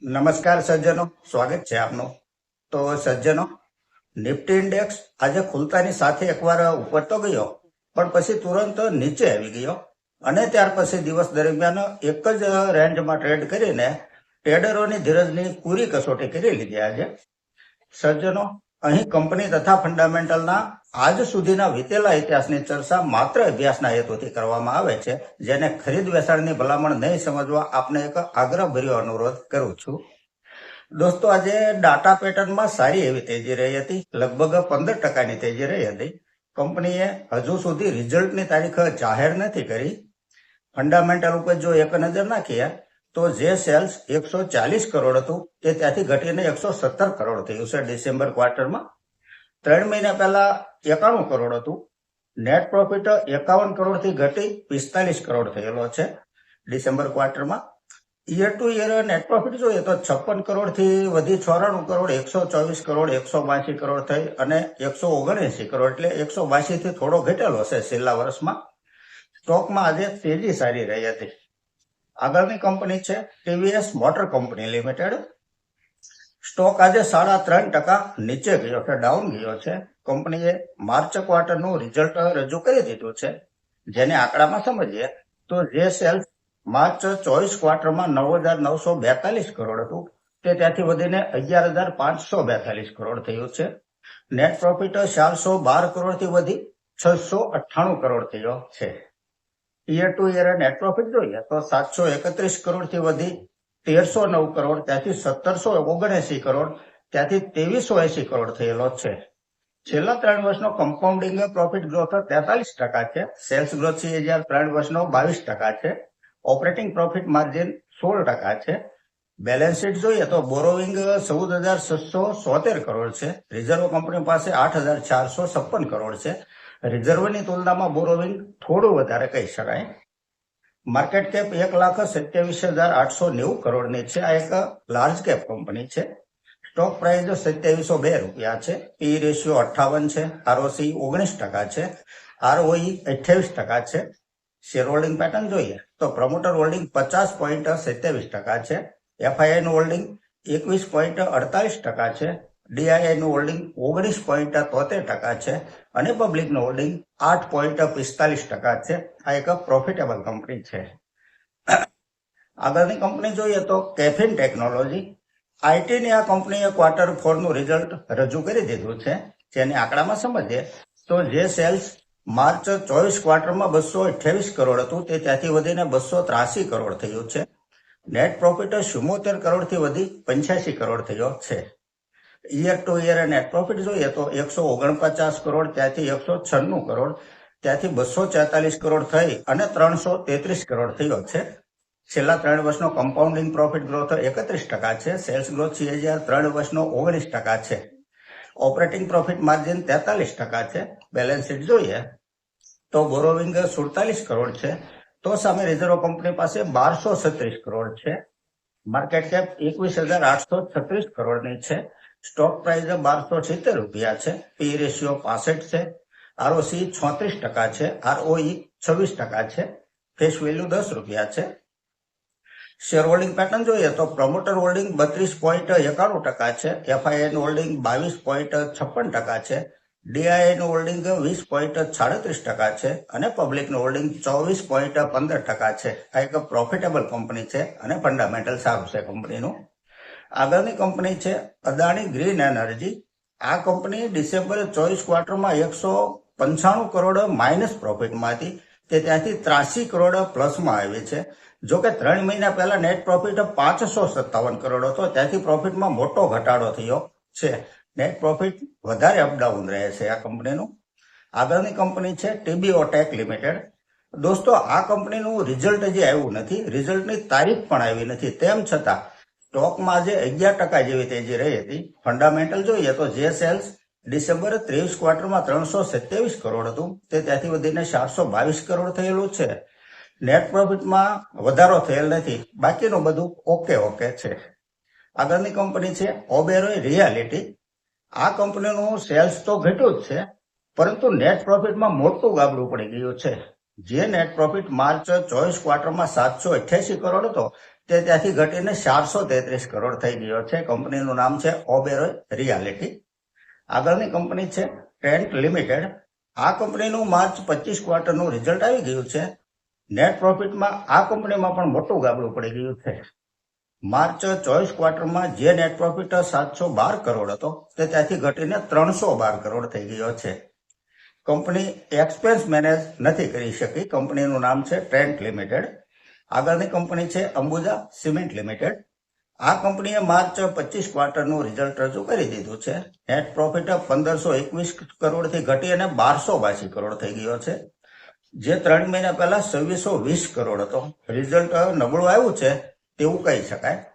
નમસ્કાર સજ્જનો, સ્વાગત છે આપનું. તો સજ્જનો, નિફ્ટી ઇન્ડેક્સ આજે ખુલતાની સાથે એકવાર ઉપર તો ગયો, પણ પછી તુરંત નીચે આવી ગયો અને ત્યાર પછી દિવસ દરમિયાન એક જ રેન્જમાં ટ્રેડ કરીને ટ્રેડરોની ધીરજની પૂરી કસોટી કરી લીધી આજે. સજ્જનો, અહીં કંપની તથા ફંડામેન્ટલના આજ સુધીના વીતેલા ઇતિહાસની ચર્ચા માત્ર અભ્યાસના હેતુથી કરવામાં આવે છે, જેને ખરીદ વેચાણની ભલામણ નહીં સમજવા આપને એક આગ્રહભર્યો અનુરોધ કરું છું. દોસ્તો, આજે ડાટા પેટર્નમાં સારી એવી તેજી રહી હતી, લગભગ 15% તેજી રહી હતી. કંપનીએ હજુ સુધી રિઝલ્ટની તારીખ જાહેર નથી કરી. ફંડામેન્ટલ ઉપર જો એક નજર નાખીએ તો જે સેલ્સ 140 કરોડ હતું તે ત્યાંથી ઘટીને 117 કરોડ થયું છે ડિસેમ્બર ક્વાર્ટરમાં. 3 મહિના પહેલા 91 કરોડ હતું. નેટ પ્રોફિટ 51 કરોડથી ઘટી 45 કરોડ થયેલો છે ડિસેમ્બર ક્વાર્ટરમાં. Year to year net profit જોઈએ તો 56 કરોડથી વધી 94 કરોડ, 124 કરોડ, 182 કરોડ થઈ અને 179 કરોડ, એટલે 182 થી થોડો ઘટેલો છે છેલ્લા વર્ષમાં. સ્ટોકમાં આજે તેજી સારી રહી હતી. આગળની કંપની છે TVS motor company limited. Stock આજે 3.5% નીચે ગયો છે, ડાઉન ગયો છે. કંપનીએ માર્ચ ક્વાર્ટરનું રિઝલ્ટ રજૂ કરી દીધું છે. જેને આંકડામાં સમજીએ તો જે સેલ્સ માર્ચ 24 ક્વાર્ટરમાં 9,942 કરોડ હતું તે ત્યાંથી વધીને 11,542 કરોડ થયું છે. નેટ પ્રોફિટ 412 કરોડથી વધી 698 કરોડ થયો છે. Year to year net profit જોઈએ તો 731 કરોડથી વધી 1309 કરોડ, ત્યાંથી 1779 કરોડ, ત્યાંથી 2380 કરોડ થયેલો છે. છેલ્લા 3 વર્ષનો કમ્પાઉન્ડિંગ પ્રોફિટ ગ્રોથ 43% છે. સેલ્સ ગ્રોથ છે 3 વર્ષનો 22% છે. ઓપરેટિંગ પ્રોફિટ માર્જિન 16% છે. બેલેન્સ શીટ જોઈએ તો બોરોવિંગ 14,673 કરોડ છે. રિઝર્વ કંપની પાસે 8,456 કરોડ છે. રિઝર્વની તુલનામાં બોરોવિંગ થોડું વધારે કહી શકાય. માર્કેટ કેપ 1,27,890 કરોડની છે. આ એક લાર્જ કેપ કંપની છે. સ્ટોક પ્રાઇસ 2702 રૂપિયા છે. પી રેશિયો 58 છે. આરઓસી 19% છે. આરઓઈ 28% છે. શેર હોલ્ડિંગ પેટર્ન જોઈએ તો પ્રમોટર હોલ્ડિંગ 50.27% છે. એફઆઈઆઈ નું હોલ્ડિંગ 21.48% છે. ડીઆઈઆઈ નું હોલ્ડિંગ 19.73% છે અને પબ્લિક નું હોલ્ડિંગ 8.45% છે. આ એક પ્રોફિટેબલ કંપની છે. આગળની કંપની જોઈએ તો કેફિન ટેકનોલોજી. આઈટીની આ કંપનીએ Q4 નું રિઝલ્ટ રજૂ કરી દીધું છે. જેને આંકડામાં સમજીએ તો જે સેલ્સ માર્ચ 24 ક્વાર્ટરમાં 228 કરોડ હતું તે ત્યાંથી વધીને 283 કરોડ થયું છે. નેટ પ્રોફિટ 74 કરોડથી વધી 85 કરોડ થયો છે. Year to year net profit જોઈએ તો 149 કરોડ, ત્યાંથી 196 કરોડ, ત્યાંથી 244 કરોડ થઈ અને 333 કરોડ થયો છે. છેલ્લા 3 વર્ષનો કમ્પાઉન્ડિંગ પ્રોફિટ ગ્રોથ 31% છે. સેલ્સ ગ્રોથ 3 વર્ષનો 19% છે. ઓપરેટિંગ પ્રોફિટ માર્જિન 43% છે. બેલેન્સ શીટ જોઈએ તો બોરોવિંગ 47 કરોડ છે, તો સામે રિઝર્વ કંપની પાસે 1236 કરોડ છે. માર્કેટ કેપ 21,836 કરોડની છે. સ્ટોક પ્રાઇસ 1270 રૂપિયા છે. પી રેશિયો 65 છે. આરઓસી 36% છે. આરઓઈ 26% છે. ફેસ વેલ્યુ 10 રૂપિયા છે. શેર હોલ્ડિંગ પેટર્ન જોઈએ તો પ્રમોટર હોલ્ડિંગ 32.91% છે. એફઆઈઆઈ નું હોલ્ડિંગ 22.56% છે. ડીઆઈઆઈ નું હોલ્ડિંગ 20.37% છે અને પબ્લિક નું હોલ્ડિંગ 24.15% છે. આ એક પ્રોફિટેબલ કંપની છે અને ફંડામેન્ટલ સારું છે કંપનીનું. આગળની કંપની છે અદાણી ગ્રીન એનર્જી. આ કંપની ડિસેમ્બર 24 ક્વાર્ટરમાં 195 કરોડ માઇનસ પ્રોફિટમાં હતી તે ત્યાંથી 83 કરોડ પ્લસમાં આવી છે. જો કે 3 મહિના પહેલા નેટ પ્રોફિટ 557 કરોડ હતો, ત્યાંથી પ્રોફિટમાં મોટો ઘટાડો થયો છે. નેટ પ્રોફિટ વધારે અપડાઉન રહે છે આ કંપનીનું. આગળની કંપની છે ટીબીઓટેક લિમિટેડ. દોસ્તો, આ કંપનીનું રિઝલ્ટ હજી આવ્યું નથી, રિઝલ્ટની તારીખ પણ આવી નથી. તેમ છતાં સ્ટોકમાં આજે 11% જેવી તેજી રહી હતી. ફંડામેન્ટલ જોઈએ તો જે સેલ્સ ડિસેમ્બર 23 ક્વાર્ટરમાં 327 કરોડ હતું તે ત્યાંથી વધીને 422 કરોડ થયેલું છે. નેટ પ્રોફિટમાં વધારો થયેલ નથી, બાકીનું બધું ઓકે છે. આગળની કંપની છે ઓબેરોય રિયાલિટી. આ કંપનીનું સેલ્સ તો ઘટ્યું જ છે, પરંતુ નેટ પ્રોફિટમાં મોટું ગાબડું પડી ગયું છે. જે નેટ પ્રોફિટ માર્ચ 24 ક્વાર્ટરમાં 788 કરોડ હતો તે ત્યાંથી ઘટીને 433 કરોડ થઈ ગયો છે. કંપનીનું નામ છે ઓબેરોય રિયાલિટી. આગળની કંપની છે ટ્રેન્ટ લિમિટેડ. આ કંપનીનું માર્ચ 25 ક્વાર્ટરનું રિઝલ્ટ આવી ગયું છે. નેટ પ્રોફિટમાં આ કંપનીમાં પણ મોટું ગાબડું પડી ગયું છે. માર્ચ 24 ક્વાર્ટરમાં જે નેટ પ્રોફિટ 712 કરોડ હતો તે ત્યાંથી ઘટીને 312 કરોડ થઈ ગયો છે. કંપની એક્સપેન્સ મેનેજ નથી કરી શકી. કંપનીનું નામ છે ટ્રેન્ટ લિમિટેડ. આગળની કંપની છે અંબુજા સિમેન્ટ લિમિટેડ. આ કંપનીએ માર્ચ 25 ક્વાર્ટરનું રિઝલ્ટ રજૂ કરી દીધું છે. નેટ પ્રોફિટ 1521 કરોડથી ઘટી અને 1282 કરોડ થઈ ગયો છે, જે 3 મહિના પહેલા 2620 કરોડ હતો. રિઝલ્ટ નબળું આવ્યું છે તેવું કહી શકાય.